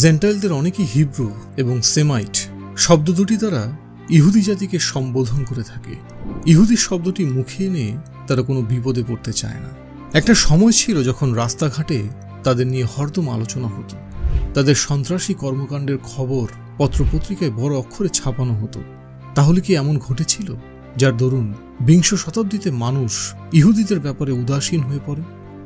জেন্টাইলদের অনেকেই হিব্রু এবং সেমাইট শব্দ দুটি দ্বারা ইহুদি জাতিকে সম্বোধন করে থাকে। ইহুদি শব্দটি মুখে এনে তারা কোনো বিপদে পড়তে চায় না। একটা সময় ছিল যখন রাস্তাঘাটে তাদের নিয়ে হরদম আলোচনা হতো, তাদের সন্ত্রাসী কর্মকাণ্ডের খবর পত্রপত্রিকায় বড় অক্ষরে ছাপানো হতো। তাহলে কি এমন ঘটেছিল যার দরুন বিংশ শতাব্দীতে মানুষ ইহুদিদের ব্যাপারে উদাসীন হয়ে পড়ে?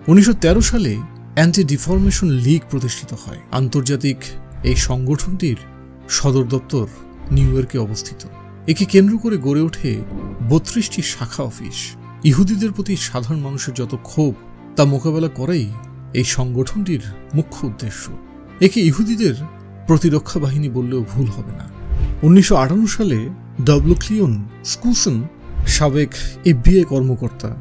1913 সালে অ্যান্টি ডিফরমেশন লীগ প্রতিষ্ঠিত হয়। আন্তর্জাতিক এই সংগঠনটির সদর দপ্তর নিউ ইয়র্কে অবস্থিত। একে কেন্দ্র করে গড়ে ওঠে 32টি শাখা অফিস। ইহুদিদের প্রতি সাধারণ মানুষের যত ক্ষোভ তা মোকাবেলা করাই এই সংগঠনটির মুখ্য উদ্দেশ্য। একে ইহুদিদের প্রতিরক্ষা বাহিনী বললেও ভুল হবে না। 1958 সালে ডব্লু ক্লিওন স্কুসন, সাবেক FBI কর্মকর্তা,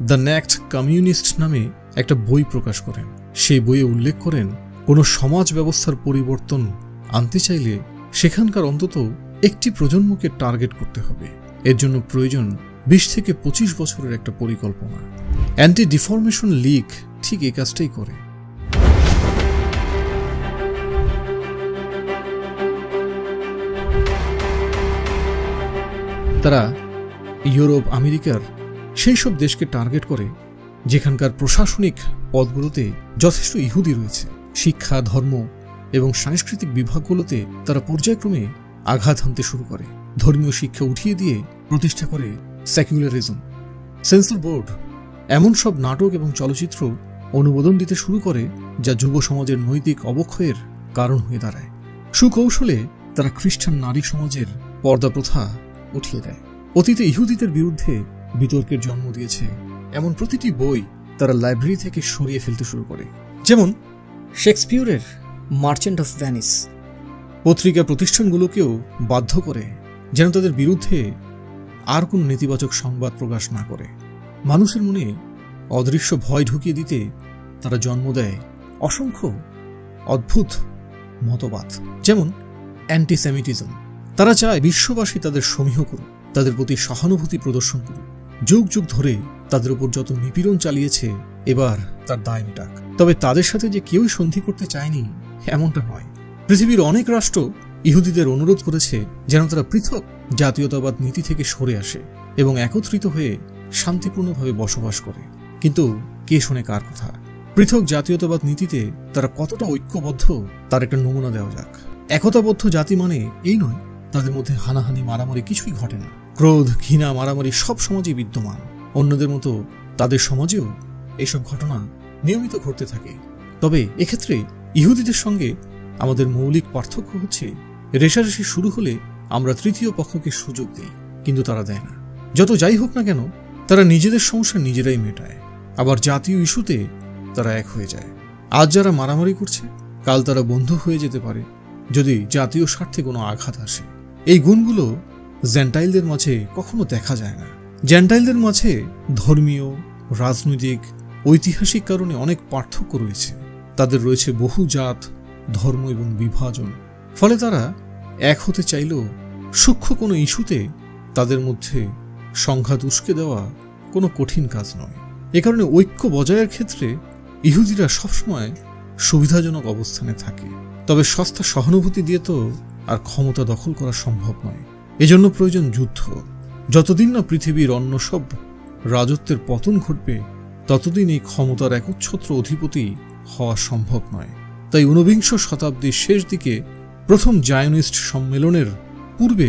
দ্য ন্যাক্ট কমিউনিস্ট নামে একটা বই প্রকাশ করেন। সেই বইয়ে উল্লেখ করেন, কোনো সমাজ ব্যবস্থার পরিবর্তন আনতে চাইলে সেখানকার অন্তত একটি প্রজন্মকে টার্গেট করতে হবে। এর জন্য প্রয়োজন 20 থেকে 25 বছরের একটা পরিকল্পনা। অ্যান্টি ডিফরমেশন লীগ ঠিক এই কাজটাই করে। তারা ইউরোপ, আমেরিকার সেই সব দেশকে টার্গেট করে যেখানকার প্রশাসনিক পদগুলোতে যথেষ্ট ইহুদি রয়েছে। শিক্ষা, ধর্ম এবং সাংস্কৃতিক বিভাগগুলোতে তারা পর্যায়ক্রমে আঘাত হানতে শুরু করে। ধর্মীয় শিক্ষা উঠিয়ে দিয়ে প্রতিষ্ঠা করে সেকুলারিজম। সেন্সর বোর্ড এমন সব নাটক এবং চলচ্চিত্র অনুমোদন দিতে শুরু করে যা যুব সমাজের নৈতিক অবক্ষয়ের কারণ হয়ে দাঁড়ায়। সুকৌশলে তারা খ্রিস্টান নারী সমাজের পর্দা প্রথা উঠিয়ে দেয়। অতীতে ইহুদিদের বিরুদ্ধে বিতর্কের জন্ম দিয়েছে এমন প্রতিটি বই তারা লাইব্রেরি থেকে সরিয়ে ফেলতে শুরু করে। যেমন শেক্সপিয়রের মার্চেন্ট অফ ভেনিস। পত্রিকা প্রতিষ্ঠানগুলোকেও বাধ্য করে যেন তাদের বিরুদ্ধে আর কোনো নেতিবাচক সংবাদ প্রকাশ না করে। মানুষের মনে অদৃশ্য ভয় ঢুকিয়ে দিতে তারা জন্ম দেয় অসংখ্য অদ্ভুত মতবাদ, যেমন অ্যান্টিসেমিটিজম। তারা চায় বিশ্ববাসী তাদের সমীহ করুক, তাদের প্রতি সহানুভূতি প্রদর্শন করুক। যুগ যুগ ধরে তাদের উপর যত নিপীড়ন চালিয়েছে এবার তার দায় মেটাক। তবে তাদের সাথে যে কেউই সন্ধি করতে চায়নি এমনটা নয়। পৃথিবীর অনেক রাষ্ট্র ইহুদিদের অনুরোধ করেছে যেন তারা পৃথক জাতীয়তাবাদ নীতি থেকে সরে আসে এবং একত্রিত হয়ে শান্তিপূর্ণভাবে বসবাস করে। কিন্তু কে শোনে কার কথা? পৃথক জাতীয়তাবাদ নীতিতে তারা কতটা ঐক্যবদ্ধ তার একটা নমুনা দেওয়া যাক। একতাবদ্ধ জাতি মানে এই নয় তাদের মধ্যে হানাহানি, মারামারি কিছুই ঘটে না। ক্রোধ, ঘৃণা, মারামারি সব সমাজেই বিদ্যমান। অন্যদের মতো তাদের সমাজেও এসব ঘটনা নিয়মিত ঘটতে থাকে। তবে এক্ষেত্রে ইহুদিদের সঙ্গে আমাদের মৌলিক পার্থক্য হচ্ছে, রেষারেষি শুরু হলে আমরা তৃতীয় পক্ষকে সুযোগ দিই, কিন্তু তারা দেয় না। যত যাই হোক না কেন তারা নিজেদের সমস্যা নিজেরাই মেটায়। আবার জাতীয় ইস্যুতে তারা এক হয়ে যায়। আজ যারা মারামারি করছে কাল তারা বন্ধু হয়ে যেতে পারে যদি জাতীয় স্বার্থে কোনো আঘাত আসে। এই গুণগুলো জেন্টাইলদের মাঝে কখনো দেখা যায় না। জেন্টাইলদের মাঝে ধর্মীয়, রাজনৈতিক, ঐতিহাসিক কারণে অনেক পার্থক্য রয়েছে। তাদের রয়েছে বহু জাত, ধর্ম এবং বিভাজন। ফলে তারা এক হতে চাইলেও সূক্ষ্ম কোনো ইস্যুতে তাদের মধ্যে সংঘাত উস্কে দেওয়া কোনো কঠিন কাজ নয়। এ কারণে ঐক্য বজায়ের ক্ষেত্রে ইহুদিরা সবসময় সুবিধাজনক অবস্থানে থাকে। তবে সস্তা সহানুভূতি দিয়ে তো আর ক্ষমতা দখল করা সম্ভব নয়। এজন্য প্রয়োজন যুদ্ধ। যতদিন না পৃথিবীর অন্য সব রাজত্বের পতন ঘটবে ততদিন এই ক্ষমতার একচ্ছত্র অধিপতি হওয়া সম্ভব নয়। তাই 19বিংশ শতাব্দীর শেষ দিকে প্রথম জায়নিস্ট সম্মেলনের পূর্বে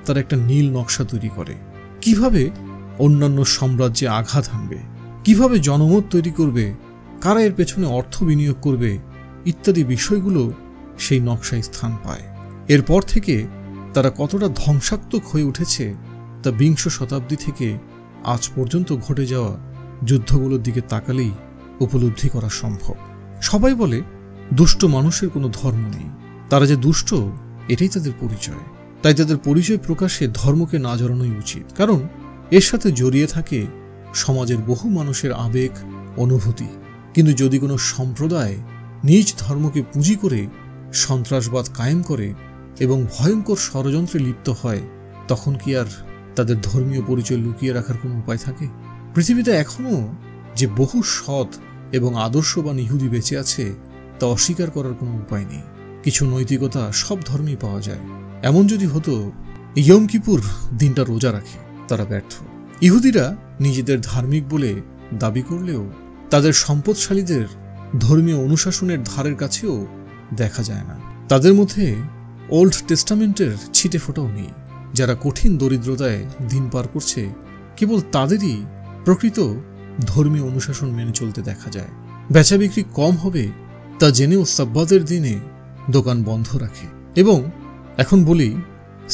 তারা একটা নীল নকশা তৈরি করে। কিভাবে অন্যান্য সাম্রাজ্যে আঘাত হানবে, কিভাবে জনমত তৈরি করবে, কারা এর পেছনে অর্থ বিনিয়োগ করবে ইত্যাদি বিষয়গুলো সেই নকশায় স্থান পায়। এরপর থেকে তারা কতটা ধ্বংসাত্মক হয়ে উঠেছে তা বিংশ শতাব্দী থেকে আজ পর্যন্ত ঘটে যাওয়া যুদ্ধগুলোর দিকে তাকালেই উপলব্ধি করা সম্ভব। সবাই বলে দুষ্ট মানুষের কোনো ধর্ম নেই, তারা যে দুষ্ট এটাই তাদের পরিচয়। তাই তাদের পরিচয় প্রকাশে ধর্মকে না জড়ানোই উচিত, কারণ এর সাথে জড়িয়ে থাকে সমাজের বহু মানুষের আবেগ, অনুভূতি। কিন্তু যদি কোনো সম্প্রদায় নিজ ধর্মকে পুঁজি করে সন্ত্রাসবাদ কায়েম করে এবং ভয়ঙ্কর ষড়যন্ত্রে লিপ্ত হয়, তখন কি আর তাদের ধর্মীয় পরিচয় লুকিয়ে রাখার কোনো উপায় থাকে? পৃথিবীতে এখনও যে বহু সৎ এবং আদর্শবান ইহুদি বেঁচে আছে তা অস্বীকার করার কোনো উপায় নেই। কিছু নৈতিকতা সব ধর্মেই পাওয়া যায়। এমন যদি হতো ইয়ম কিপুর দিনটা রোজা রাখে, তারা ব্যর্থ। ইহুদিরা নিজেদের ধার্মিক বলে দাবি করলেও তাদের সম্পদশালীদের ধর্মীয় অনুশাসনের ধারের কাছেও দেখা যায় না। তাদের মধ্যে ওল্ড টেস্টামেন্টের ছিটে ফোটাও নেই। যারা কঠিন দরিদ্রতায় দিন পার করছে, কেবল তাদেরই প্রকৃত ধর্মীয় অনুশাসন মেনে চলতে দেখা যায়। বেচা বিক্রি কম হবে তা জেনেও সাব্বাতের দিনে দোকান বন্ধ রাখে। এবং এখন বলি,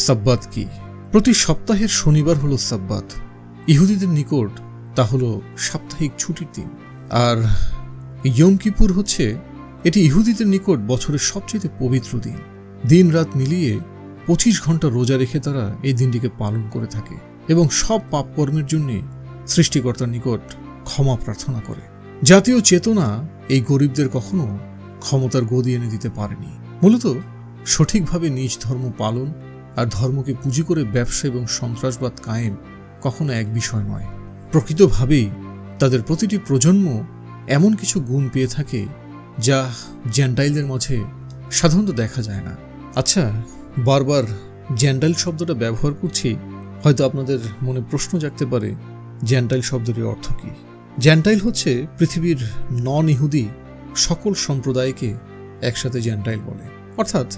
সাব্বাত কি? প্রতি সপ্তাহের শনিবার হলো সাব্বাত। ইহুদিদের নিকট তা হলো সাপ্তাহিক ছুটির দিন। আর ইয়ম কিপুর হচ্ছে, এটি ইহুদিদের নিকট বছরের সবচেয়ে পবিত্র দিন। দিন রাত মিলিয়ে 25 ঘন্টা রোজা রেখে তারা এই দিনটিকে পালন করে থাকে এবং সব পাপ কর্মের জন্য সৃষ্টিকর্তার নিকট ক্ষমা প্রার্থনা করে। জাতীয় চেতনা এই গরিবদের কখনো ক্ষমতার গদি এনে দিতে পারেনি। মূলত সঠিকভাবে নিজ ধর্ম পালন আর ধর্মকে পুঁজি করে ব্যবসা এবং সন্ত্রাসবাদ কায়েম কখনো এক বিষয় নয়। প্রকৃতভাবেই তাদের প্রতিটি প্রজন্ম এমন কিছু গুণ পেয়ে থাকে যা জেন্টাইলদের মাঝে সাধারণত দেখা যায় না। আচ্ছা, বারবার জেন্টাইল শব্দটা ব্যবহার করছি, হয়তো আপনাদের মনে প্রশ্ন জাগতে পারে, জেন্টাইল শব্দটির অর্থ কি? জেন্টাইল হচ্ছে পৃথিবীর নন ইহুদি সকল সম্প্রদায়কে একসাথে জেন্টাইল বলে। অর্থাৎ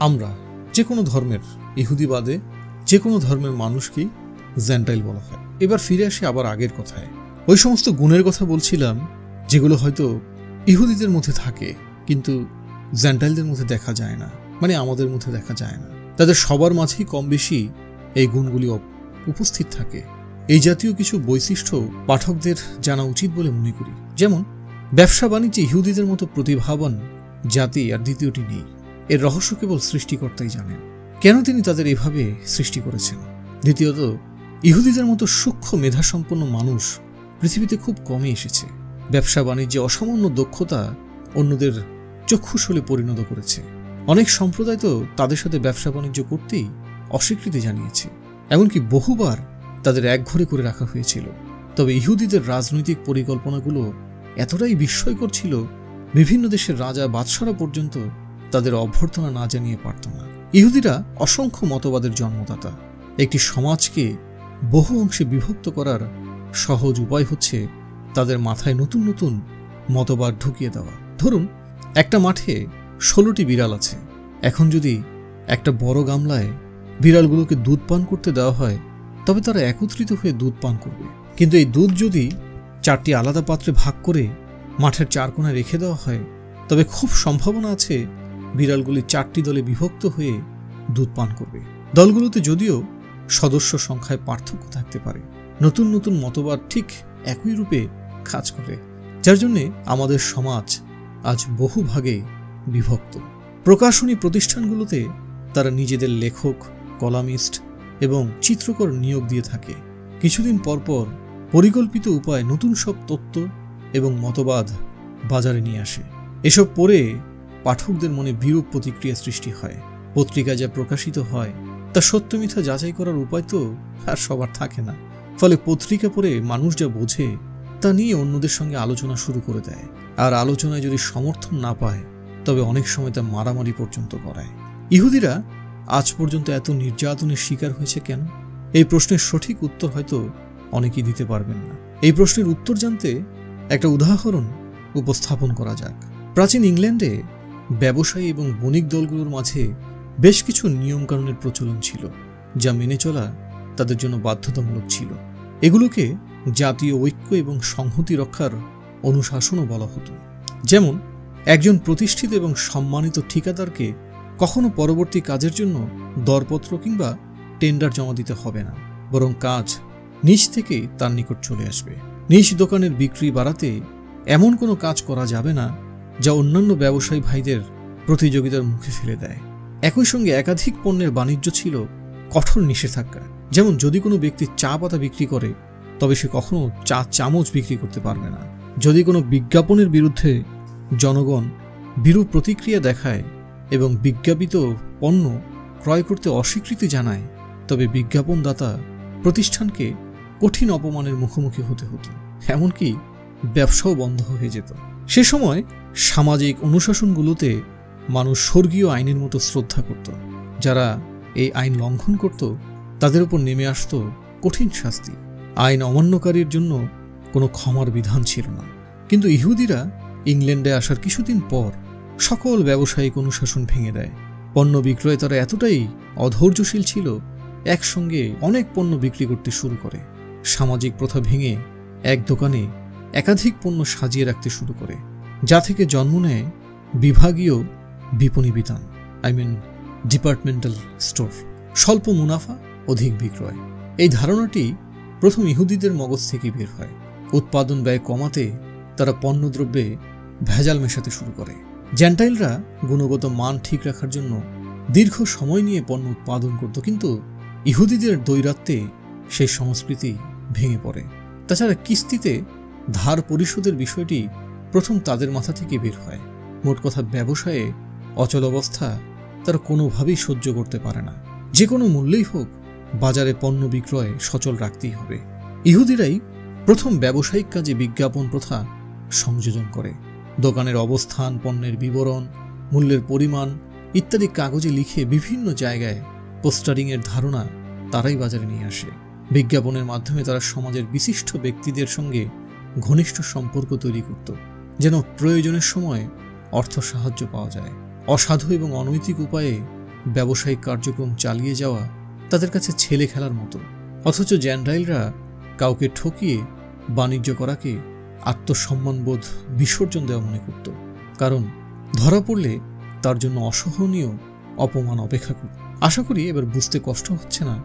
আমরা যে কোনো ধর্মের, ইহুদি বাদে যে কোনো ধর্মের মানুষকেই জেন্টাইল বলা হয়। এবার ফিরে আসি আবার আগের কথায়। ওই সমস্ত গুণের কথা বলছিলাম যেগুলো হয়তো ইহুদিদের মধ্যে থাকে কিন্তু জেন্টাইলদের মধ্যে দেখা যায় না, মানে আমাদের মধ্যে দেখা যায় না। তাদের সবার মাঝেই কম বেশি এই গুণগুলি উপস্থিত থাকে। এই জাতীয় কিছু বৈশিষ্ট্য পাঠকদের জানা উচিত বলে মনে করি। যেমন, ব্যবসা বাণিজ্যে ইহুদিদের মতো প্রতিভাবান জাতি আর দ্বিতীয়টি নেই। এর রহস্য কেবল সৃষ্টিকর্তাই জানেন, কেন তিনি তাদের এভাবে সৃষ্টি করেছেন। দ্বিতীয়ত, ইহুদিদের মতো সূক্ষ্ম মেধাসম্পন্ন মানুষ পৃথিবীতে খুব কমই এসেছে। ব্যবসা বাণিজ্যে অসামান্য দক্ষতা অন্যদের চক্ষুশূলে পরিণত করেছে। অনেক সম্প্রদায় তো তাদের সাথে ব্যবসা বাণিজ্য করতেই অস্বীকৃতি জানিয়েছে, এমনকি বহুবার তাদের একঘরে করে রাখা হয়েছিল। তবে ইহুদিদের রাজনৈতিক পরিকল্পনাগুলো এতটাই বিস্ময়কর ছিল, বিভিন্ন দেশের রাজা বাদশারা পর্যন্ত তাদের অভ্যর্থনা না জানিয়ে পারত না। ইহুদিরা অসংখ্য মতবাদের জন্মদাতা। একটি সমাজকে বহু অংশে বিভক্ত করার সহজ উপায় হচ্ছে তাদের মাথায় নতুন নতুন মতবাদ ঢুকিয়ে দেওয়া। ধরুন, একটা মাঠে 16টি বিড়াল আছে। এখন যদি একটা বড় গামলায় বিড়ালগুলোকে দুধ পান করতে দেওয়া হয়, তবে তারা একত্রিত হয়ে দুধ পান করবে। কিন্তু এই দুধ যদি 4টি আলাদা পাত্রে ভাগ করে মাঠের 4 কোণায় রেখে দেওয়া হয়, তবে খুব সম্ভাবনা আছে বিড়ালগুলি 4টি দলে বিভক্ত হয়ে দুধ পান করবে। দলগুলোতে যদিও সদস্য সংখ্যায় পার্থক্য থাকতে পারে, নতুন নতুন মতবাদ ঠিক একই রূপে কাজ করে, যার জন্যে আমাদের সমাজ আজ বহু ভাগে বিভক্ত। প্রকাশনী প্রতিষ্ঠানগুলোতে তারা নিজেদের লেখক, কলামিস্ট এবং চিত্রকর নিয়োগ দিয়ে থাকে। কিছুদিন পরপর পরিকল্পিত উপায়ে নতুন সব তত্ত্ব এবং মতবাদ বাজারে নিয়ে আসে। এসব পড়ে পাঠকদের মনে বিরূপ প্রতিক্রিয়া সৃষ্টি হয়। পত্রিকায় যা প্রকাশিত হয় তা সত্য মিথ্যা যাচাই করার উপায় তো আর সবার থাকে না। ফলে পত্রিকা পড়ে মানুষ যা বোঝে তা নিয়ে অন্যদের সঙ্গে আলোচনা শুরু করে দেয়, আর আলোচনায় যদি সমর্থন না পায় তবে অনেক সময় তা মারামারি পর্যন্ত করায়। ইহুদিরা আজ পর্যন্ত এত নির্যাতনের শিকার হয়েছে কেন? এই প্রশ্নের সঠিক উত্তর হয়তো অনেকেই দিতে পারবেন না। এই প্রশ্নের উত্তর জানতে একটা উদাহরণ উপস্থাপন করা যাক। প্রাচীন ইংল্যান্ডে ব্যবসায়ী এবং বণিক দলগুলোর মাঝে বেশ কিছু নিয়মকানুনের প্রচলন ছিল, যা মেনে চলা তাদের জন্য বাধ্যতামূলক ছিল। এগুলোকে জাতীয় ঐক্য এবং সংহতি রক্ষার অনুশাসনও বলা হতো। যেমন, একজন প্রতিষ্ঠিত এবং সম্মানিত ঠিকাদারকে কখনো পরবর্তী কাজের জন্য দরপত্র কিংবা টেন্ডার জমা দিতে হবে না, বরং কাজ নিজ থেকেই তার নিকট চলে আসবে। নিজ দোকানের বিক্রি বাড়াতে এমন কোনো কাজ করা যাবে না যা অন্যান্য ব্যবসায়ী ভাইদের প্রতিযোগিতার মুখে ফেলে দেয়। একই সঙ্গে একাধিক পণ্যের বাণিজ্য ছিল কঠোর নিষেধাজ্ঞা। যেমন, যদি কোনো ব্যক্তি চা পাতা বিক্রি করে তবে সে কখনো চা চামচ বিক্রি করতে পারবে না। যদি কোনো বিজ্ঞাপনের বিরুদ্ধে জনগণ বিরূপ প্রতিক্রিয়া দেখায় এবং বিজ্ঞাপিত পণ্য ক্রয় করতে অস্বীকৃতি জানায়, তবে বিজ্ঞাপনদাতা প্রতিষ্ঠানকে কঠিন অপমানের মুখোমুখি হতে হতো, এমনকি ব্যবসাও বন্ধ হয়ে যেত। সে সময় সামাজিক অনুশাসনগুলোতে মানুষ স্বর্গীয় আইনের মতো শ্রদ্ধা করত। যারা এই আইন লঙ্ঘন করত তাদের উপর নেমে আসত কঠিন শাস্তি। আইন অমান্যকারীর জন্য কোনো ক্ষমার বিধান ছিল না। কিন্তু ইহুদিরা ইংল্যান্ডে আসার কিছুদিন পর সকল ব্যবসায়িক অনুশাসন ভেঙে দেয়। পণ্য বিক্রয়তারা এতটাই অধৈর্যশীল ছিল, একসঙ্গে অনেক পণ্য বিক্রি করতে শুরু করে। সামাজিক প্রথা ভেঙে এক দোকানে একাধিক পণ্য সাজিয়ে রাখতে শুরু করে, যা থেকে জন্ম নেয় বিভাগীয় বিপণী বিতান, ডিপার্টমেন্টাল স্টোর। স্বল্প মুনাফা, অধিক বিক্রয়, এই ধারণাটি প্রথম ইহুদিদের মগজ থেকে বের হয়। উৎপাদন ব্যয় কমাতে তারা পণ্যদ্রব্যে ভেজাল মেশাতে শুরু করে। জেন্টাইলরা গুণগত মান ঠিক রাখার জন্য দীর্ঘ সময় নিয়ে পণ্য উৎপাদন করত, কিন্তু ইহুদিদের দৈরাত্ম্যে সেই সংস্কৃতি ভেঙে পড়ে। তাছাড়া কিস্তিতে ধার পরিশোধের বিষয়টি প্রথম তাদের মাথা থেকে বের হয়। মোট কথা, ব্যবসায়ে অচল অবস্থা তারা কোনোভাবেই সহ্য করতে পারে না। যে কোনো মূল্যেই হোক বাজারে পণ্য বিক্রয় সচল রাখতেই হবে। ইহুদিরাই প্রথম ব্যবসায়িক কাজে বিজ্ঞাপন প্রথা সংযোজন করে। দোকানের অবস্থান, পণ্যের বিবরণ, মূল্যের পরিমাণ ইত্যাদি কাগজে লিখে বিভিন্ন জায়গায় পোস্টারিংয়ের ধারণা তারাই বাজারে নিয়ে আসে। বিজ্ঞাপনের মাধ্যমে তারা সমাজের বিশিষ্ট ব্যক্তিদের সঙ্গে ঘনিষ্ঠ সম্পর্ক তৈরি করত, যেন প্রয়োজনের সময় অর্থ সাহায্য পাওয়া যায়। অসাধু এবং অনৈতিক উপায়ে ব্যবসায়িক কার্যক্রম চালিয়ে যাওয়া তাদের কাছে ছেলে খেলার মতো। অথচ জেন্টাইলরা কাউকে ঠকিয়ে বাণিজ্য করাকে আত্মসম্মানবোধ বিসর্জন দেওয়া মনে করত, কারণ ধরা পড়লে তার জন্য অসহনীয় অপমান অপেক্ষা করত। আশা করি এবার বুঝতে কষ্ট হচ্ছে না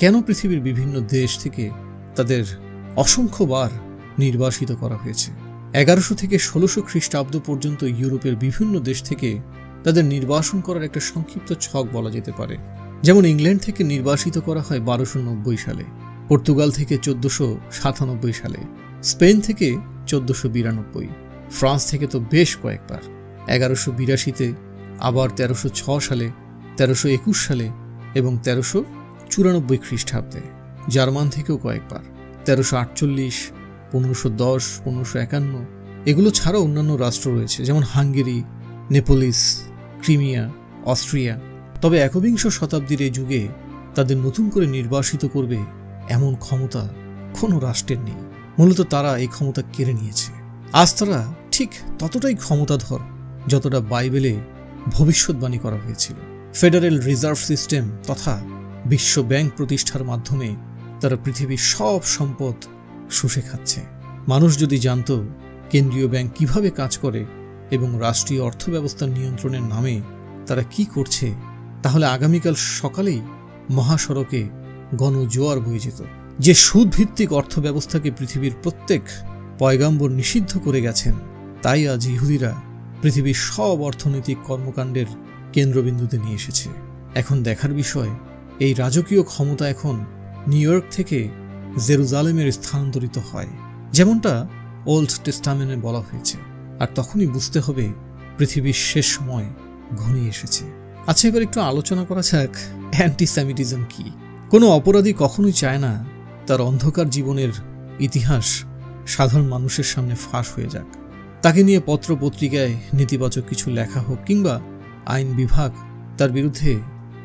কেন পৃথিবীর বিভিন্ন দেশ থেকে তাদের অসংখ্যবার নির্বাসিত করা হয়েছে। 1100 থেকে 1600 খ্রিস্টাব্দ পর্যন্ত ইউরোপের বিভিন্ন দেশ থেকে তাদের নির্বাসন করার একটা সংক্ষিপ্ত ছক বলা যেতে পারে। যেমন ইংল্যান্ড থেকে নির্বাসিত করা হয় 1290 সালে, পর্তুগাল থেকে 1497 সালে, স্পেন থেকে 1492, ফ্রান্স থেকে তো বেশ কয়েকবার, 1182-তে, আবার 1306 সালে, 1321 সালে এবং 1394 খ্রিস্টাব্দে। জার্মান থেকেও কয়েকবার, 1348, 1510, 1551। এগুলো ছাড়া অন্যান্য রাষ্ট্র রয়েছে, যেমন হাঙ্গেরি, নেপোলিস, ক্রিমিয়া, অস্ট্রিয়া। তবে একবিংশ শতাব্দীর এই যুগে তাদের নতুন করে নির্বাসিত করবে এমন ক্ষমতা কোনো রাষ্ট্রের নেই। মূলত তারা এই ক্ষমতা কেড়ে নিয়েছে। আজ তারা ঠিক ততটাই ক্ষমতাধর যতটা বাইবেলে ভবিষ্যৎবাণী করা হয়েছিল। ফেডারেল রিজার্ভ সিস্টেম তথা বিশ্ব ব্যাংক প্রতিষ্ঠার মাধ্যমে তারা পৃথিবীর সব সম্পদ শুষে খাচ্ছে। মানুষ যদি জানত কেন্দ্রীয় ব্যাংক কিভাবে কাজ করে এবং রাষ্ট্রীয় অর্থব্যবস্থার নিয়ন্ত্রণের নামে তারা কি করছে, তাহলে আগামীকাল সকালেই মহাসড়কে গণজোয়ার বয়ে যেত। যে সুদভিত্তিক অর্থব্যবস্থাকে পৃথিবীর প্রত্যেক পয়গাম্বর নিষিদ্ধ করে গেছেন, তাই আজ ইহুদিরা পৃথিবীর সব অর্থনৈতিক কর্মকাণ্ডের কেন্দ্রবিন্দুতে নিয়ে এসেছে। এখন দেখার বিষয়, এই রাজকীয় ক্ষমতা এখন নিউ ইয়র্ক থেকে জেরুজালেমের স্থানান্তরিত হয়, যেমনটা ওল্ড টেস্টামেন্টে বলা হয়েছে। আর তখনই বুঝতে হবে পৃথিবীর শেষ সময় ঘনিয়ে এসেছে। আচ্ছা, এবার একটু আলোচনা করা যাক অ্যান্টিসেমিটিজম কি। কোনো অপরাধী কখনোই চায় না তার অন্ধকার জীবনের ইতিহাস সাধারণ মানুষের সামনে ফাঁস হয়ে যাক। তাকে নিয়ে পত্র পত্রিকায় নেতিবাচক কিছু লেখা হোক, কিংবা আইন বিভাগ তার বিরুদ্ধে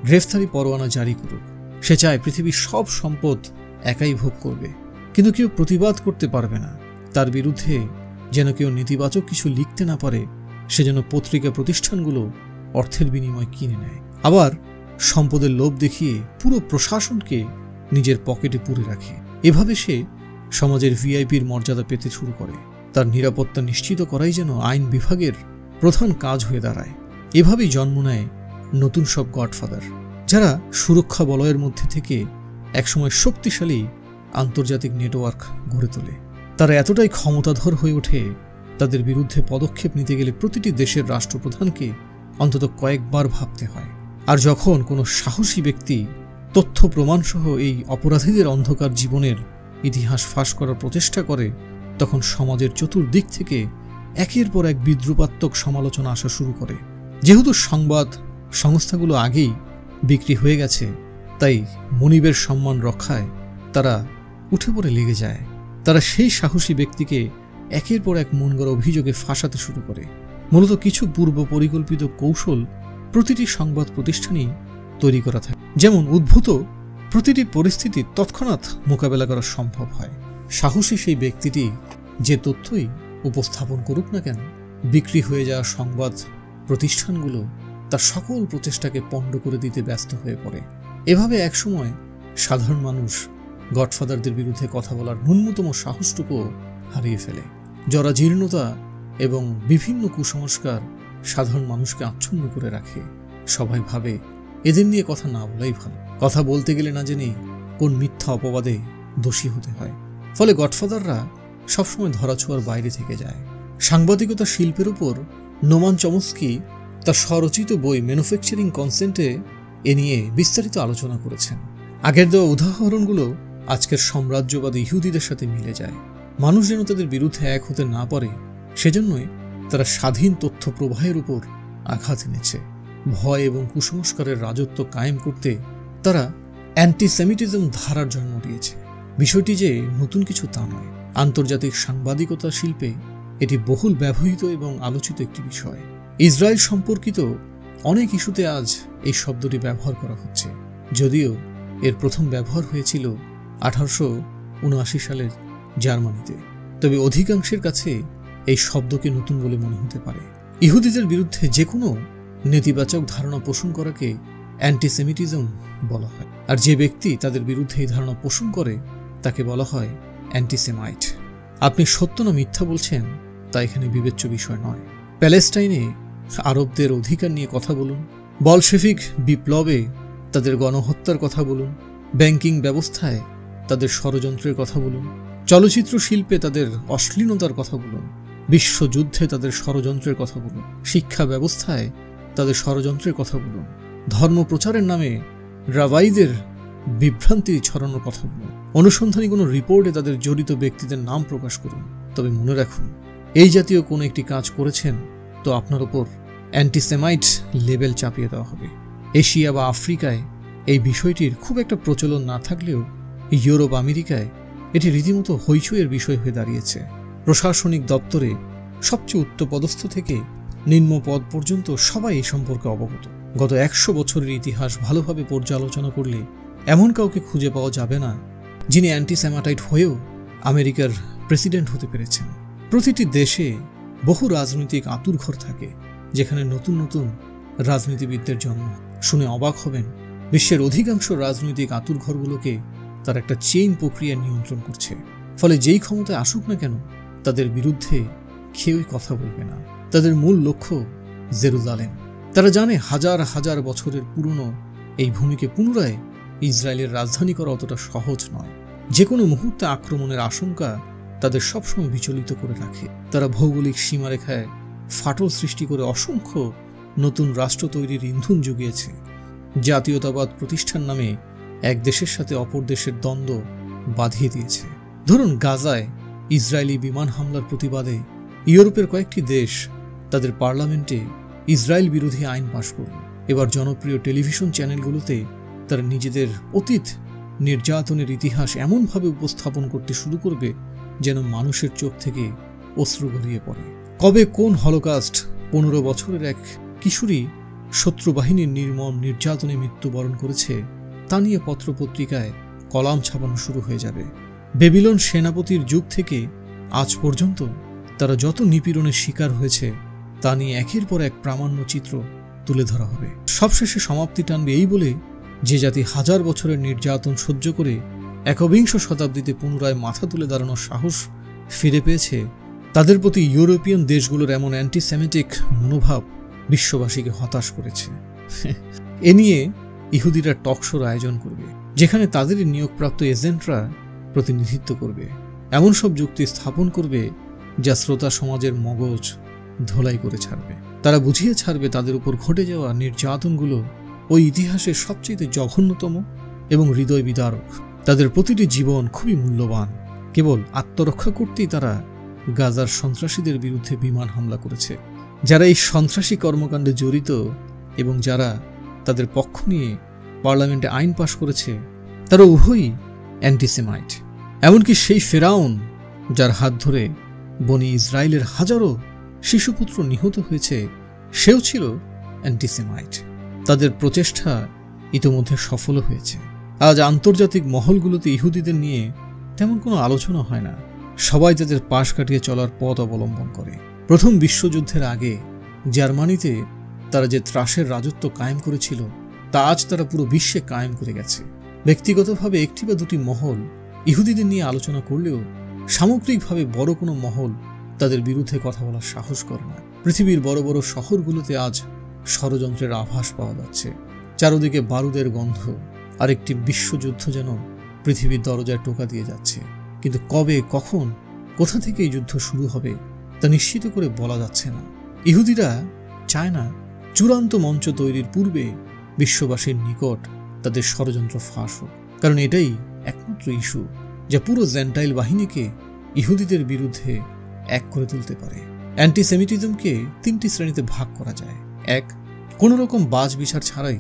গ্রেফতারি পরোয়ানা জারি করুক। সে চায় পৃথিবীর সব সম্পদ একাই ভোগ করবে, কিন্তু কেউ প্রতিবাদ করতে পারবে না। তার বিরুদ্ধে যেন কেউ নেতিবাচক কিছু লিখতে না পারে, সে যেন পত্রিকা প্রতিষ্ঠানগুলো অর্থের বিনিময় কিনে নেয়। আবার সম্পদের লোভ দেখিয়ে পুরো প্রশাসনকে নিজের পকেটে পুরে রাখে। এভাবে সে সমাজের ভিআইপির মর্যাদা পেতে শুরু করে। তার নিরাপত্তা নিশ্চিত করাই যেন আইন বিভাগের প্রধান কাজ হয়ে দাঁড়ায়। এভাবেই জন্ম নেয় নতুন সব গডফাদার, যারা সুরক্ষা বলয়ের মধ্যে থেকে একসময় শক্তিশালী আন্তর্জাতিক নেটওয়ার্ক গড়ে তোলে। তারা এতটাই ক্ষমতাধর হয়ে ওঠে, তাদের বিরুদ্ধে পদক্ষেপ নিতে গেলে প্রতিটি দেশের রাষ্ট্রপ্রধানকে অন্তত কয়েকবার ভাবতে হয়। আর যখন কোনো সাহসী ব্যক্তি তথ্য প্রমাণসহ এই অপরাধীদের অন্ধকার জীবনের ইতিহাস ফাঁস করার প্রচেষ্টা করে, তখন সমাজের চতুর্দিক থেকে একের পর এক বিদ্রুপাত্মক সমালোচনা আসা শুরু করে। যেহেতু সংবাদ সংস্থাগুলো আগেই বিক্রি হয়ে গেছে, তাই মনিবের সম্মান রক্ষায় তারা উঠে পড়ে লেগে যায়। তারা সেই সাহসী ব্যক্তিকে একের পর এক মনগড়া অভিযোগে ফাঁসাতে শুরু করে। মূলত কিছু পূর্ব পরিকল্পিত কৌশল প্রতিটি সংবাদ প্রতিষ্ঠানই তৈরি করা থাকে, যেমন উদ্ভূত প্রতিটি পরিস্থিতি তৎক্ষণাৎ মোকাবেলা করা সম্ভব হয়। সাহসী সেই ব্যক্তিটি যে তথ্যই উপস্থাপন করুক না কেন, বিক্রি হয়ে যাওয়া সংবাদ প্রতিষ্ঠানগুলো তার সকল প্রচেষ্টাকে পণ্ড করে দিতে ব্যস্ত হয়ে পড়ে। এভাবে একসময় সাধারণ মানুষ গডফাদারদের বিরুদ্ধে কথা বলার ন্যূনতম সাহসটুকু হারিয়ে ফেলে। জরাজীর্ণতা এবং বিভিন্ন কুসংস্কার সাধারণ মানুষকে আচ্ছন্ন করে রাখে। সবাই ভাবে এদের নিয়ে কথা না বলাই ভালো, কথা বলতে গেলে না জেনে কোন মিথ্যা অপবাদে দোষী হতে হয়। ফলে গডফাদাররা সবসময় ধরাছোঁয়ার বাইরে থেকে যায়। সাংবাদিকতা শিল্পের উপর নোমান চমস্কি তার স্বরচিত বই ম্যানুফ্যাকচারিং কনসেন্টে এ নিয়ে বিস্তারিত আলোচনা করেছেন। আগের দেওয়া উদাহরণগুলো আজকের সাম্রাজ্যবাদী ইহুদিদের সাথে মিলে যায়। মানুষ যেন তাদের বিরুদ্ধে এক হতে না পারে, সেজন্যই তারা স্বাধীন তথ্য প্রবাহের উপর আঘাত এনেছে। ভয় এবং কুসংস্কারের রাজত্ব কায়েম করতে তারা অ্যান্টিসেমিটিজম ধারার জন্ম দিয়েছে। বিষয়টি যে নতুন কিছু তা নয়। আন্তর্জাতিক সাংবাদিকতা শিল্পে এটি বহুল ব্যবহৃত এবং আলোচিত একটি বিষয়। ইসরায়েল সম্পর্কিত অনেক ইস্যুতে আজ এই শব্দটি ব্যবহার করা হচ্ছে, যদিও এর প্রথম ব্যবহার হয়েছিল 1879 সালের জার্মানিতে। তবে অধিকাংশের কাছে এই শব্দকে নতুন বলে মনে হতে পারে। ইহুদিদের বিরুদ্ধে যে কোনো নেতিবাচক ধারণা পোষণ করাকে অ্যান্টিসেমিটিজম বলা হয়, আর যে ব্যক্তি তাদের বিরুদ্ধে এই ধারণা পোষণ করে তাকে বলা হয় অ্যান্টিসেমাইট। আপনি সত্য না মিথ্যা বলছেন তা এখানে বিবেচ্য বিষয় নয়। প্যালেস্টাইনে আরবদের অধিকার নিয়ে কথা বলুন, বলশেভিক বিপ্লবে তাদের গণহত্যার কথা বলুন, ব্যাংকিং ব্যবস্থায় তাদের ষড়যন্ত্রের কথা বলুন, চলচ্চিত্র শিল্পে তাদের অশ্লীলতার কথা বলুন, বিশ্বযুদ্ধে তাদের ষড়যন্ত্রের কথা বলুন, শিক্ষা ব্যবস্থায় তাদের ষড়যন্ত্রের কথা বলুন, ধর্ম প্রচারের নামে রাবাইদের বিভ্রান্তি ছড়ানোর কথা বলুন, অনুসন্ধানী কোনো রিপোর্টে তাদের জড়িত ব্যক্তিদের নাম প্রকাশ করুন। তবে মনে রাখুন, এই জাতীয় কোনো একটি কাজ করেছেন তো আপনার ওপর অ্যান্টিসেমাইট লেবেল চাপিয়ে দেওয়া হবে। এশিয়া বা আফ্রিকায় এই বিষয়টির খুব একটা প্রচলন না থাকলেও ইউরোপ আমেরিকায় এটি রীতিমতো হইচইয়ের বিষয় হয়ে দাঁড়িয়েছে। প্রশাসনিক দপ্তরে সবচেয়ে উচ্চপদস্থ থেকে নিম্ন পদ পর্যন্ত সবাই এই সম্পর্কে অবগত। গত 100 বছরের ইতিহাস ভালোভাবে পর্যালোচনা করলে এমন কাউকে খুঁজে পাওয়া যাবে না যিনি অ্যান্টিসেমাটাইট হয়েও আমেরিকার প্রেসিডেন্ট হতে পেরেছেন। প্রতিটি দেশে বহু রাজনৈতিক আঁতুড়ঘর থাকে যেখানে নতুন নতুন রাজনীতিবিদদের জন্ম। শুনে অবাক হবেন, বিশ্বের অধিকাংশ রাজনৈতিক আঁতুড়ঘরগুলোকে তার একটা চেইন প্রক্রিয়া নিয়ন্ত্রণ করছে। ফলে যেই ক্ষমতায় আসুক না কেন, তাদের বিরুদ্ধে কেউই কথা বলবে না। তাদের মূল লক্ষ্য জেরুজালেম। তারা জানে হাজার হাজার বছরের পুরনো এই ভূমিকে পুনরায় ইসরায়েলের রাজধানী করা অতটা সহজ নয়। যে কোনো মুহূর্তে আক্রমণের আশঙ্কা তাদের সবসময় বিচলিত করে রাখে। তারা ভৌগোলিক সীমারেখায় ফাটল সৃষ্টি করে অসংখ্য নতুন রাষ্ট্র তৈরির ইন্ধন জুগিয়েছে। জাতীয়তাবাদ প্রতিষ্ঠান নামে এক দেশের সাথে অপর দেশের দ্বন্দ্ব বাঁধিয়ে দিয়েছে। ধরুন, গাজায় ইসরায়েলি বিমান হামলার প্রতিবাদে ইউরোপের কয়েকটি দেশ তাদের পার্লামেন্টে ইসরায়েল বিরোধী আইন পাশ করল। এবার জনপ্রিয় টেলিভিশন চ্যানেলগুলোতে তারা নিজেদের অতীত নির্যাতনের ইতিহাস এমনভাবে উপস্থাপন করতে শুরু করবে যেন মানুষের চোখ থেকে অশ্রু গড়িয়ে পড়ে। কবে কোন হলোকাস্ট 15 বছরের এক কিশোরী শত্রু বাহিনীর নির্মম নির্যাতনে মৃত্যুবরণ করেছে তা নিয়ে পত্রপত্রিকায় কলাম ছাপানো শুরু হয়ে যাবে। বেবিলন সেনাপতির যুগ থেকে আজ পর্যন্ত তারা যত নিপীড়নের শিকার হয়েছে তা নিয়ে একের পর এক প্রামাণ্য চিত্র তুলে ধরা হবে। সবশেষে সমাপ্তি টানবে এই বলে, যে জাতি হাজার বছরের নির্যাতন সহ্য করে 21 শতাব্দীতে পুনরায় মাথা তুলে দাঁড়ানোর সাহস ফিরে পেয়েছে, তাদের প্রতি ইউরোপিয়ান দেশগুলোর এমন অ্যান্টিসেমিটিক মনোভাব বিশ্ববাসীকে হতাশ করেছে। এ নিয়ে ইহুদিরা টকশোর আয়োজন করবে, যেখানে তাদেরই নিয়োগপ্রাপ্ত এজেন্টরা প্রতিনিধিত্ব করবে। এমন সব যুক্তি স্থাপন করবে যা শ্রোতা সমাজের মগজ ধোলাই করে ছাড়বে। তারা বুঝিয়ে ছাড়বে তাদের উপর ঘটে যাওয়া নির্যাতনগুলো ওই ইতিহাসের সবচেয়ে জঘন্যতম এবং হৃদয় বিদারক। তাদের প্রতিটি জীবন খুবই মূল্যবান। কেবল আত্মরক্ষা করতেই তারা গাজার সন্ত্রাসীদের বিরুদ্ধে বিমান হামলা করেছে। যারা এই সন্ত্রাসী কর্মকাণ্ডে জড়িত এবং যারা তাদের পক্ষ নিয়ে পার্লামেন্টে আইন পাশ করেছে, তারা উভয়ই অ্যান্টিসেমাইট। এমনকি সেই ফেরাউন যার হাত ধরে বনি ইসরায়েলের হাজারো শিশুপুত্র নিহত হয়েছে, সেও ছিল অ্যান্টিসেমাইট। তাদের প্রচেষ্টা ইতোমধ্যে সফল হয়েছে। আজ আন্তর্জাতিক মহলগুলোতে ইহুদিদের নিয়ে তেমন কোনো আলোচনা হয় না। সবাই তাদের পাশ কাটিয়ে চলার পথ অবলম্বন করে। প্রথম বিশ্বযুদ্ধের আগে জার্মানিতে তারা যে ত্রাসের রাজত্ব কায়েম করেছিল, তা আজ তারা পুরো বিশ্বে কায়েম করে গেছে। ব্যক্তিগতভাবে একটি বা দুটি মহল ইহুদিদের নিয়ে আলোচনা করলেও সামগ্রিকভাবে বড় কোনো মহল তাদের বিরুদ্ধে কথা বলার সাহস করে না। পৃথিবীর বড় বড় শহরগুলোতে আজ ষড়যন্ত্রের আভাস পাওয়া যাচ্ছে। চারদিকে বারুদের গন্ধ, আর একটি বিশ্বযুদ্ধ যেন পৃথিবীর দরজায় টোকা দিয়ে যাচ্ছে। কিন্তু কবে, কখন, কোথা থেকে এই যুদ্ধ শুরু হবে তা নিশ্চিত করে বলা যাচ্ছে না। ইহুদিরা চায় না চূড়ান্ত মঞ্চ তৈরির পূর্বে বিশ্ববাসীর নিকট তাদের ষড়যন্ত্র ফাঁস হোক, কারণ এটাই একমাত্র ইস্যু যা পুরো জেন্টাইল বাহিনীকে ইহুদিদের বিরুদ্ধে এক করে তুলতে পারে। অ্যান্টিসেমিটিজমকে 3টি শ্রেণীতে ভাগ করা যায়। 1. কোনো রকম বাজ বিচার ছাড়াই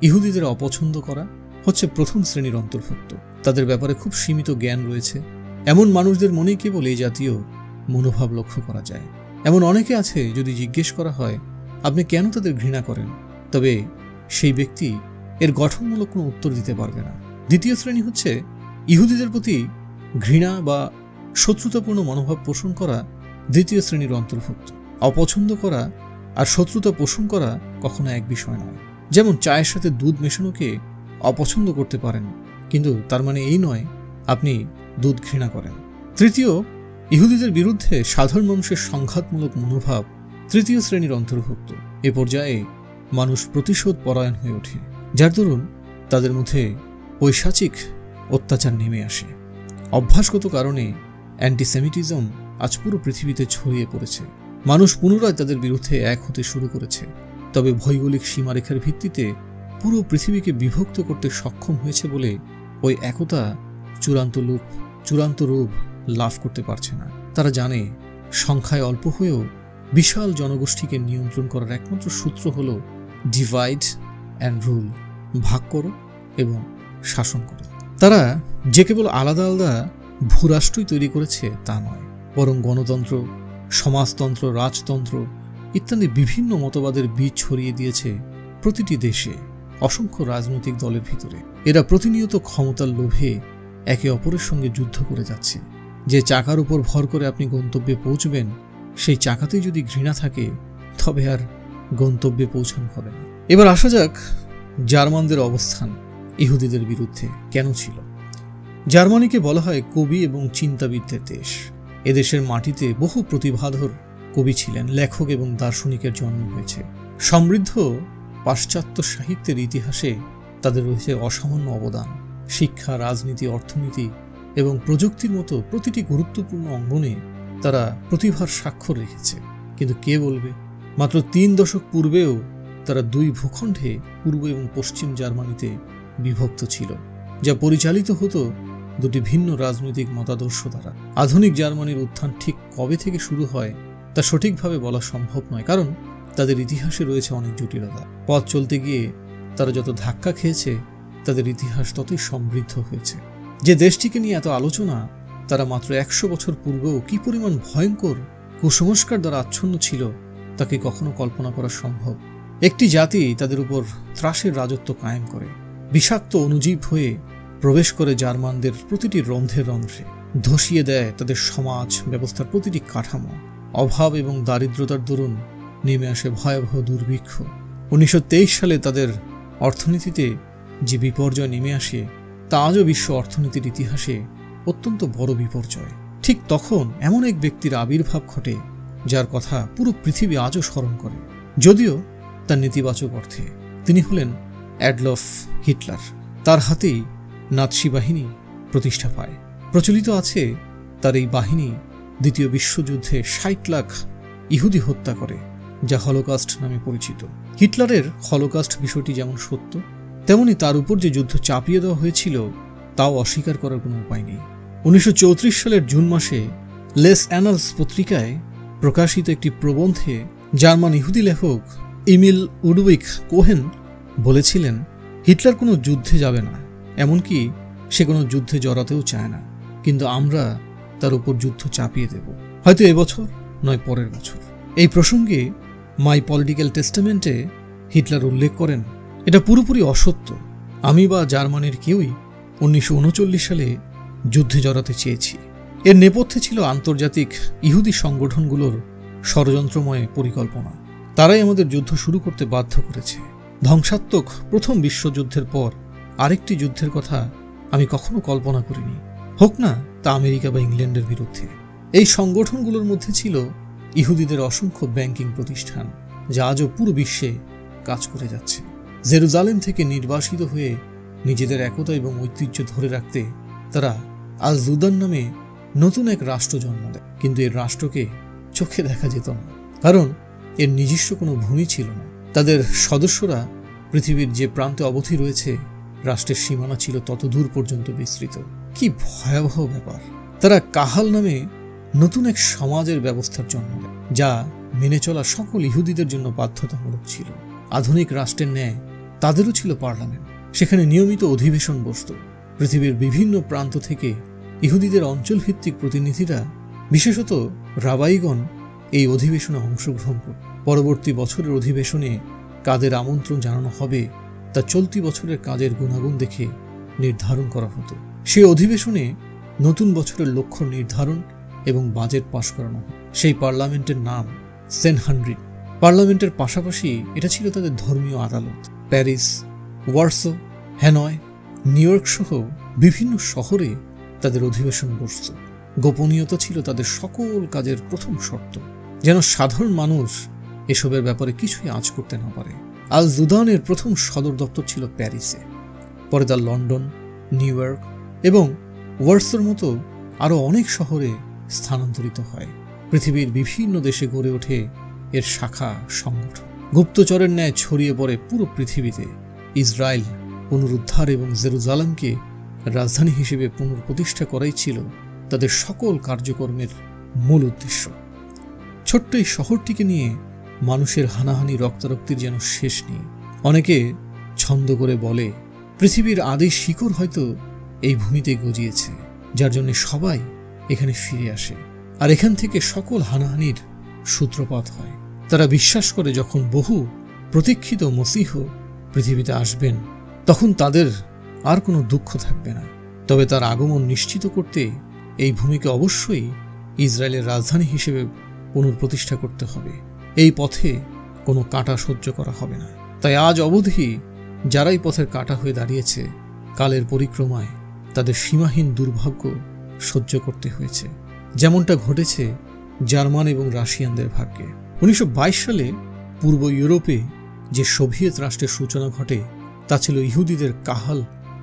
ইহুদিদের অপছন্দ করা হচ্ছে প্রথম শ্রেণীর অন্তর্ভুক্ত। তাদের ব্যাপারে খুব সীমিত জ্ঞান রয়েছে। এমন মানুষদের মনেই কেবল এই জাতীয় মনোভাব লক্ষ্য করা যায়। এমন অনেকে আছে, যদি জিজ্ঞেস করা হয় আপনি কেন তাদের ঘৃণা করেন, তবে সেই ব্যক্তি এর গঠনমূলক কোনো উত্তর দিতে পারবে না। দ্বিতীয় শ্রেণী হচ্ছে ইহুদিদের প্রতি ঘৃণা বা শত্রুতাপূর্ণ মনোভাব পোষণ করা দ্বিতীয় শ্রেণীর অন্তর্ভুক্ত। অপছন্দ করা আর শত্রুতা পোষণ করা কখনো এক বিষয় নয়। যেমন চায়ের সাথে দুধ মেশানোকে অপছন্দ করতে পারেন, কিন্তু তার মানে এই নয় আপনি দুধ ঘৃণা করেন। তৃতীয়, ইহুদিদের বিরুদ্ধে সাধারণ মানুষের সংঘাতমূলক মনোভাব তৃতীয় শ্রেণীর অন্তর্ভুক্ত। এ পর্যায়ে মানুষ প্রতিশোধ পরায়ণ হয়ে ওঠে, যার দরুন তাদের মধ্যে পৈশাচিক অত্যাচার নেমে আসে। অভ্যাসগত কারণে অ্যান্টিসেমিটিজম আজ পুরো পৃথিবীতে ছড়িয়ে পড়েছে। মানুষ পুনরায় তাদের বিরুদ্ধে এক হতে শুরু করেছে, তবে ভৌগোলিক সীমারেখার ভিত্তিতে পুরো পৃথিবীকে বিভক্ত করতে সক্ষম হয়েছে বলে ওই একতা চূড়ান্ত রূপ লাভ করতে পারছে না। তারা জানে সংখ্যায় অল্প হয়েও বিশাল জনগোষ্ঠীকে নিয়ন্ত্রণ করার একমাত্র সূত্র হল ডিভাইড অ্যান্ড রুল, ভাগ করো এবং শাসন করো। তারা যে কেবল আলাদা আলাদা ভূরাষ্ট্রই তৈরি করেছে তা নয়, বরং গণতন্ত্র, সমাজতন্ত্র, রাজতন্ত্র ইত্যাদি বিভিন্ন মতবাদের বীজ ছড়িয়ে দিয়েছে প্রতিটি দেশে, অসংখ্য রাজনৈতিক দলের ভিতরে। এরা প্রতিনিয়ত ক্ষমতার লোভে একে অপরের সঙ্গে যুদ্ধ করে যাচ্ছে। যে চাকার উপর ভর করে আপনি গন্তব্যে পৌঁছবেন, সেই চাকাতেই যদি ঘৃণা থাকে তবে আর গন্তব্যে পৌঁছানো হবে না। এবার আসা যাক জার্মানদের অবস্থান ইহুদিদের বিরুদ্ধে কেন ছিল। জার্মানিকে বলা হয় কবি এবং চিন্তাবিদদের দেশ। এদেশের মাটিতে বহু প্রতিভাধর কবি ছিলেন, লেখক এবং দার্শনিকের জন্ম হয়েছে। সমৃদ্ধ পাশ্চাত্য সাহিত্যের ইতিহাসে তাদের রয়েছে অসামান্য অবদান। শিক্ষা, রাজনীতি, অর্থনীতি এবং প্রযুক্তির মতো প্রতিটি গুরুত্বপূর্ণ অঙ্গনে তারা প্রতিভার স্বাক্ষর রেখেছে। কিন্তু কে বলবে, মাত্র 3 দশক পূর্বেও তারা 2 ভূখণ্ডে পূর্ব এবং পশ্চিম জার্মানিতে বিভক্ত ছিল, যা পরিচালিত হতো 2টি ভিন্ন রাজনৈতিক মতাদর্শ দ্বারা। আধুনিক জার্মানির উত্থান ঠিক কবে থেকে শুরু হয় তা সঠিকভাবে বলা সম্ভব নয়, কারণ তাদের ইতিহাসে রয়েছে অনেক জটিলতা। পথ চলতে গিয়ে তারা যত ধাক্কা খেয়েছে, তাদের ইতিহাস ততই সমৃদ্ধ হয়েছে। যে দেশটিকে নিয়ে এত আলোচনা, তারা মাত্র 100 বছর পূর্বেও কি পরিমাণ ভয়ঙ্কর কুসংস্কার দ্বারা আচ্ছন্ন ছিল তাকে কখনো কল্পনা করা সম্ভব। একটি জাতি তাদের উপর ত্রাসের রাজত্ব কায়েম করে, বিষাক্ত অণুজীব হয়ে প্রবেশ করে জার্মানদের প্রতিটি রন্ধ্রে রন্ধ্রে, ধসিয়ে দেয় তাদের সমাজ ব্যবস্থার প্রতিটি কাঠামো। অভাব এবং দারিদ্রতার দরুন নেমে আসে ভয়াবহ দুর্ভিক্ষ। 1923 সালে তাদের অর্থনীতিতে যে বিপর্যয় নেমে আসে, তা আজও বিশ্ব অর্থনীতির ইতিহাসে অত্যন্ত বড় বিপর্যয়। ঠিক তখন এমন এক ব্যক্তির আবির্ভাব ঘটে যার কথা পুরো পৃথিবী আজও স্মরণ করে, যদিও তার নেতিবাচক অর্থে। তিনি হলেন অ্যাডলফ হিটলার। তার হাতেই নাৎসি বাহিনী প্রতিষ্ঠা পায়। প্রচলিত আছে তার এই বাহিনী দ্বিতীয় বিশ্বযুদ্ধে 60 লাখ ইহুদি হত্যা করে, যা হলোকাস্ট নামে পরিচিত। হিটলারের হলোকাস্ট বিষয়টি যেমন সত্য, তেমনি তার উপর যে যুদ্ধ চাপিয়ে দেওয়া হয়েছিল তাও অস্বীকার করার কোনো উপায় নেই। 1934 সালের জুন মাসে লেস অ্যানালস পত্রিকায় প্রকাশিত একটি প্রবন্ধে জার্মান ইহুদি লেখক ইমিল উডউইক কোহেন বলেছিলেন, হিটলার কোনো যুদ্ধে যাবে না, এমনকি সে কোনো যুদ্ধে জড়াতেও চায় না, কিন্তু আমরা তার উপর যুদ্ধ চাপিয়ে দেব, হয়তো এবছর নয় পরের বছর। এই প্রসঙ্গে মাই পলিটিক্যাল টেস্টামেন্টে হিটলার উল্লেখ করেন, এটা পুরোপুরি অসত্য। আমি বা জার্মানির কেউই 1939 সালে যুদ্ধে জড়াতে চেয়েছি। এর নেপথ্যে ছিল আন্তর্জাতিক ইহুদি সংগঠনগুলোর ষড়যন্ত্রময় পরিকল্পনা। তারাই আমাদের যুদ্ধ শুরু করতে বাধ্য করেছে। ধ্বংসাত্মক প্রথম বিশ্বযুদ্ধের পর আরেকটি যুদ্ধের কথা আমি কখনো কল্পনা করিনি, হোক না তা আমেরিকা বা ইংল্যান্ডের বিরুদ্ধে। এই সংগঠনগুলোর মধ্যে ছিল ইহুদিদের অসংখ্য ব্যাংকিং প্রতিষ্ঠান, যা আজও পুরো বিশ্বে কাজ করে যাচ্ছে। জেরুজালেম থেকে নির্বাসিত হয়ে নিজেদের একতা এবং ঐতিহ্য ধরে রাখতে তারা আল জুদান নামে নতুন এক রাষ্ট্র জন্ম দেয়। কিন্তু এর রাষ্ট্রকে চোখে দেখা যেত না, কারণ এর নিজস্ব কোনো ভূমি ছিল না। তাদের সদস্যরা পৃথিবীর যে প্রান্তে অবধি রয়েছে, রাষ্ট্রের সীমানা ছিল তত দূর পর্যন্ত বিস্তৃত। কি ভয়াবহ ব্যাপার! তারা কাহাল নামে নতুন এক সমাজের ব্যবস্থার জন্ম দেয়, যা মেনে চলা সকল ইহুদিদের জন্য বাধ্যতামূলক ছিল। আধুনিক রাষ্ট্রের ন্যায় তাদেরও ছিল পার্লামেন্ট, সেখানে নিয়মিত অধিবেশন বসত। পৃথিবীর বিভিন্ন প্রান্ত থেকে ইহুদিদের অঞ্চলভিত্তিক প্রতিনিধিরা, বিশেষত রাবাইগণ, এই অধিবেশনে অংশগ্রহণ করত। পরবর্তী বছরের অধিবেশনে কাদের আমন্ত্রণ জানানো হবে তা চলতি বছরের কাজের গুণাগুণ দেখে নির্ধারণ করা হতো। সেই অধিবেশনে নতুন বছরের লক্ষ্য নির্ধারণ এবং বাজেট পাশ করানো হয়। সেই পার্লামেন্টের নাম সেনহানড্রিন। পার্লামেন্টের পাশাপাশি এটা ছিল তাদের ধর্মীয় আদালত। Paris, Warsaw, Hanoi, new York সহ বিভিন্ন শহরে তাদের অধিবেশন বসত। গোপনীয়তা ছিল তাদের সকল কাজের প্রথম শর্ত, যেন সাধারণ মানুষ এসবের ব্যাপারে কিছুই আঁচ করতে না পারে। আল জুদানের প্রথম সদর দপ্তর ছিল প্যারিসে, পরে তা লন্ডন, নিউ ইয়র্ক এবং ওয়ার্সোর মতো আরও অনেক শহরে স্থানান্তরিত হয়। পৃথিবীর বিভিন্ন দেশে গড়ে ওঠে এর শাখা সংগঠন। গুপ্তচরের ন্যায় ছড়িয়ে পড়ে পুরো পৃথিবীতে। ইসরায়েল পুনরুদ্ধার এবং জেরুজালেমকে রাজধানী হিসেবে পুনঃপ্রতিষ্ঠা করাই ছিল তাদের সকল কার্যক্রমের মূল উদ্দেশ্য। ছোট্ট এই শহরটিকে নিয়ে মানুষের হানাহানি, রক্তারক্তির যেন শেষ নেই। অনেকে ছন্দ করে বলে, পৃথিবীর আদি শিকড় হয়তো এই ভূমিতে গজিয়েছে, যার জন্য সবাই এখানে ফিরে আসে, আর এখান থেকে সকল হানাহানির সূত্রপাত হয়। তারা বিশ্বাস করে যখন বহু প্রতীক্ষিত মসীহ পৃথিবীতে আসবেন, তখন তাদের আর কোনো দুঃখ থাকবে না। তবে তার আগমন নিশ্চিত করতে এই ভূমিকে অবশ্যই ইসরায়েলের রাজধানী হিসেবে পুনঃপ্রতিষ্ঠা করতে হবে। এই পথে কোনো কাঁটা সহ্য করা হবে না। তাই আজ অবধি যারাই পথের কাঁটা হয়ে দাঁড়িয়েছে, কালের পরিক্রমায় তাদের সীমাহীন দুর্ভাগ্য সহ্য করতে হয়েছে, যেমনটা ঘটেছে জার্মান এবং রাশিয়ানদের ভাগ্যে। 1922 সালে পূর্ব ইউরোপে যে সোভিয়েত রাষ্ট্রের সূচনা ঘটে, তা ছিল ইহুদিদের কাহাল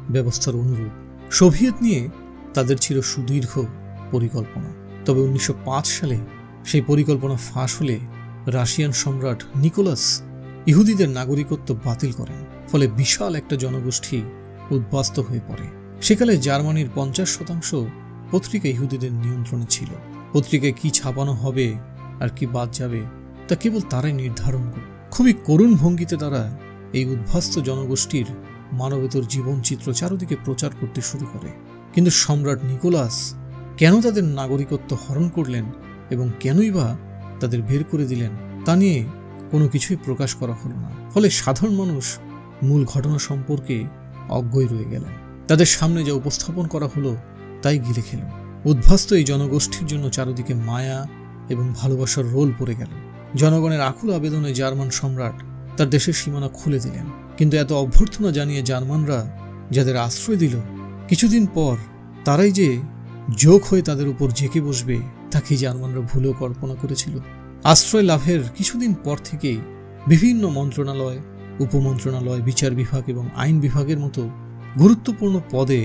ব্যবস্থার অনুরূপ। সোভিয়েত নিয়ে তাদের ছিল সুদীর্ঘ পরিকল্পনা। তবে 1905 সালে সেই পরিকল্পনা ফাঁস হলে রাশিয়ান সম্রাট নিকোলাস ইহুদিদের নাগরিকত্ব বাতিল করেন। ফলে বিশাল একটা জনগোষ্ঠী উদ্বাস্ত হয়ে পড়ে। সেকালে জার্মানির 50% পত্রিকা ইহুদিদের নিয়ন্ত্রণে ছিল। পত্রিকায় কি ছাপানো হবে আর কি বাদ যাবে তা কেবল তারাই নির্ধারণ করে। খুবই করুণ ভঙ্গিতে তারা এই উদ্বাস্ত জনগোষ্ঠীর মানবেতর জীবনচিত্র চারদিকে প্রচার করতে শুরু করে। কিন্তু সম্রাট নিকোলাস কেন তাদের নাগরিকত্ব হরণ করলেন এবং কেনই বা তাদের বের করে দিলেন, তা নিয়ে কোনো কিছুই প্রকাশ করা হলো না। ফলে সাধারণ মানুষ মূল ঘটনা সম্পর্কে অজ্ঞই রয়ে গেলেন। তাদের সামনে যা উপস্থাপন করা হলো তাই গিলে খেল। উদ্বাস্ত এই জনগোষ্ঠীর জন্য চারদিকে মায়া এবং ভালোবাসার রোল পড়ে গেল। জনগণের আকুল আবেদনে জার্মান সম্রাট তার দেশের সীমানা খুলে দিলেন। কিন্তু এত অভ্যর্থনা জানিয়ে জার্মানরা যাদের আশ্রয় দিল, কিছুদিন পর তারাই যে যোগ হয়ে তাদের উপর জেঁকে বসবে, তাকে জার্মানরা ভুলেও কল্পনা করেছিল। আশ্রয় লাভের কিছুদিন পর থেকেই বিভিন্ন মন্ত্রণালয়, উপমন্ত্রণালয়, বিচার বিভাগ এবং আইন বিভাগের মতো গুরুত্বপূর্ণ পদে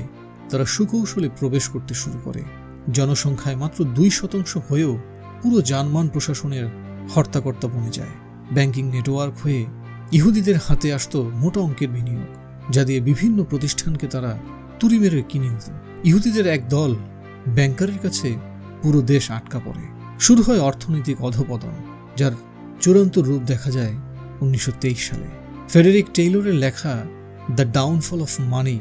তারা সুকৌশলে প্রবেশ করতে শুরু করে। জনসংখ্যায় মাত্র 2% হয়েও পুরো জার্মান প্রশাসনের হর্তাকর্তা বনে যায়। ব্যাংকিং নেটওয়ার্ক হয়ে ইহুদিদের হাতে আসত মোটা অঙ্কের বিনিয়োগ, যা দিয়ে বিভিন্ন প্রতিষ্ঠানকে তারা তুড়ি মেরে কিনে নিত। ইহুদিদের এক দল ব্যাংকারের কাছে পুরো দেশ আটকা পড়ে। শুরু হয় অর্থনৈতিক অধঃপতন, যার চূড়ান্ত রূপ দেখা যায় 1923 সালে। ফেডেরিক টেইলরের লেখা দ্য ডাউনফল অফ মানি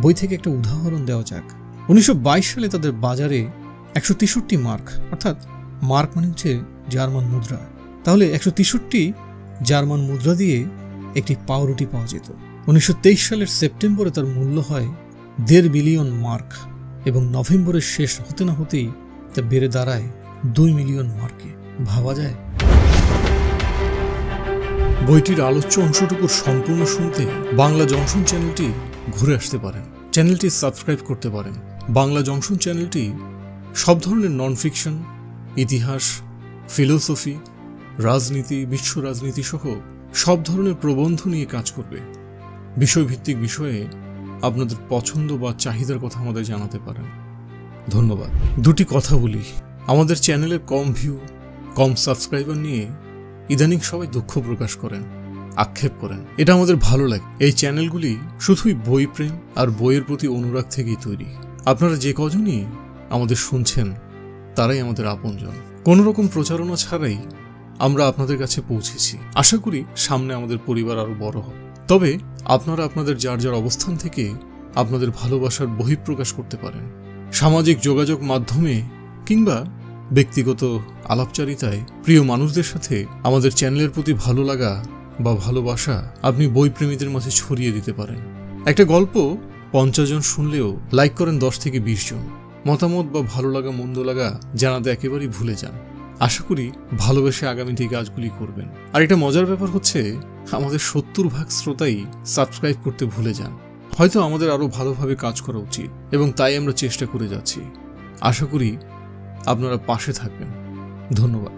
বই থেকে একটা উদাহরণ দেওয়া যাক। 1922 সালে তাদের বাজারে 163 মার্ক, অর্থাৎ মার্ক মানে হচ্ছে জার্মান মুদ্রা, তাহলে 163 জার্মান মুদ্রা দিয়ে একটি পাউরুটি পাওয়া যেত। 1923 সালের সেপ্টেম্বরে তার মূল্য হয় 1.5 বিলিয়ন মার্ক এবং নভেম্বরের শেষ হতে না হতেই তা বেড়ে দাঁড়ায় 2 মিলিয়ন মার্কে। ভাবা যায়? বইটির আলোচ্য অংশটুকুর সম্পূর্ণ শুনতে বাংলা জংশন চ্যানেলটি ঘুরে আসতে পারেন, চ্যানেলটি সাবস্ক্রাইব করতে পারেন। বাংলা জংশন চ্যানেলটি সব ধরনের নন ফিকশন, ইতিহাস, ফিলোসফি, রাজনীতি, বিশ্ব রাজনীতি সহ সব ধরনের প্রবন্ধ নিয়ে কাজ করবে। বিষয়ভিত্তিক বিষয়ে আপনাদের পছন্দ বা চাহিদার কথা আমাদের জানাতে পারেন। ধন্যবাদ। দুটি কথা বলি, আমাদের চ্যানেলের কম ভিউ, কম সাবস্ক্রাইবার নিয়ে ইদানিং সবাই দুঃখ প্রকাশ করেন, আক্ষেপ করেন। এটা আমাদের ভালো লাগে। এই চ্যানেলগুলি শুধুই বই প্রেম আর বইয়ের প্রতি অনুরাগ থেকেই তৈরি। আপনারা যে কজনই আমাদের শুনছেন তারাই আমাদের আপনজন। কোনো রকম প্রচারণা ছাড়াই আমরা আপনাদের কাছে পৌঁছেছি। আশা করি সামনে আমাদের পরিবার আরো বড় হবে। তবে আপনারা আপনাদের যার যার অবস্থান থেকে আপনাদের ভালোবাসার বহিঃপ্রকাশ করতে পারেন। সামাজিক যোগাযোগ মাধ্যমে কিংবা ব্যক্তিগত আলাপচারিতায় প্রিয় মানুষদের সাথে আমাদের চ্যানেলের প্রতি ভালো লাগা বা ভালোবাসা আপনি বইপ্রেমীদের মাঝে ছড়িয়ে দিতে পারেন। একটা গল্প 50 জন শুনলেও লাইক করেন 10 থেকে 20 জন। মতামত বা ভালো লাগা মন্দ লাগা জানাতে একেবারেই ভুলে যান। আশা করি ভালোবেসে আগামীতে এই কাজগুলি করবেন। আর এটা মজার ব্যাপার হচ্ছে, আমাদের 70% শ্রোতাই সাবস্ক্রাইব করতে ভুলে যান। হয়তো আমাদের আরো ভালোভাবে কাজ করা উচিত এবং তাই আমরা চেষ্টা করে যাচ্ছি। আশা করি আপনারা পাশে থাকবেন। ধন্যবাদ।